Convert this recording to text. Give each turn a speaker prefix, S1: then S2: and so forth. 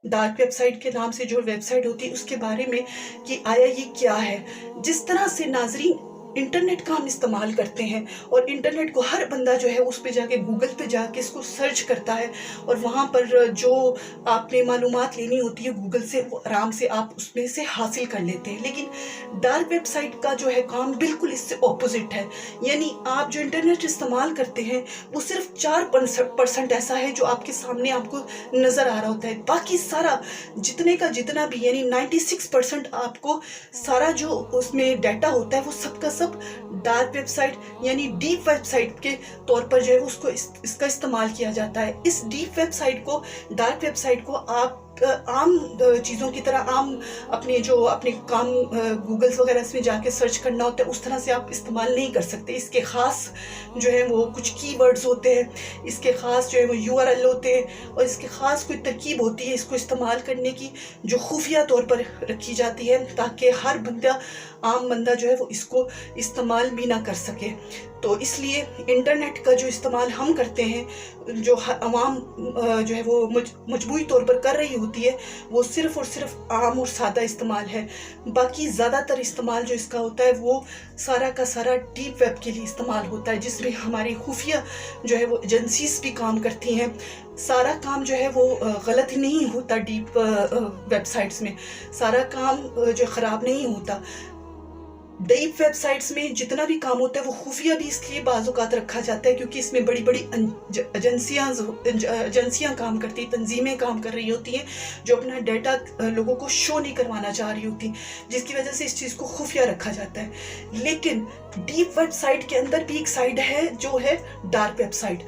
S1: Dark website के नाम से जो वेबसाइट होती है उसके बारे में कि आया ये क्या है। जिस तरह से नाज़रीन इंटरनेट का हम इस्तेमाल करते हैं और इंटरनेट को हर बंदा जो है उस पे जाके गूगल पे जाके इसको सर्च करता है और वहाँ पर जो आपने मालूमात लेनी होती है गूगल से वो आराम से आप उसमें से हासिल कर लेते हैं। लेकिन डार्क वेबसाइट का जो है काम बिल्कुल इससे ऑपोजिट है। यानी आप जो इंटरनेट इस्तेमाल करते हैं वो सिर्फ 4% ऐसा है जो आपके सामने आपको नज़र आ रहा होता है। बाकी सारा जितने का जितना भी यानी 96% आपको सारा जो उसमें डाटा होता है वो सब का सब डार्क वेबसाइट यानी डीप वेबसाइट के तौर पर जो है उसको इसका इस्तेमाल किया जाता है। इस डीप वेबसाइट को डार्क वेबसाइट को आप आम चीज़ों की तरह आम अपने काम गूगल्स वगैरह इसमें जाके सर्च करना होता है उस तरह से आप इस्तेमाल नहीं कर सकते। इसके ख़ास जो है वो कुछ कीवर्ड्स होते हैं, इसके ख़ास जो है वो यूआरएल होते हैं और इसके ख़ास कोई तरकीब होती है इसको इस्तेमाल करने की जो खुफिया तौर पर रखी जाती है ताकि हर बंदा आम बंदा जो है वो इसको इस्तेमाल भी ना कर सके। तो इसलिए इंटरनेट का जो इस्तेमाल हम करते हैं जो आवाम जो है वो मजबूरी तौर पर कर रही होती है वो सिर्फ़ और सिर्फ आम और सादा इस्तेमाल है। बाकी ज़्यादातर इस्तेमाल जो इसका होता है वो सारा का सारा डीप वेब के लिए इस्तेमाल होता है जिसमें हमारी खुफिया जो है वो एजेंसीज भी काम करती हैं। सारा काम जो है वो गलत नहीं होता डीप वेबसाइट्स में, सारा काम जो ख़राब नहीं होता। डीप वेबसाइट्स में जितना भी काम होता है वो खुफिया भी इसलिए बाज़-औक़ात रखा जाता है क्योंकि इसमें बड़ी बड़ी एजेंसियाँ काम करती, तंजीमें काम कर रही होती हैं जो अपना डाटा लोगों को शो नहीं करवाना चाह रही होती, जिसकी वजह से इस चीज़ को खुफिया रखा जाता है। लेकिन डीप वेबसाइट के अंदर भी एक साइड है जो है डार्क वेबसाइट।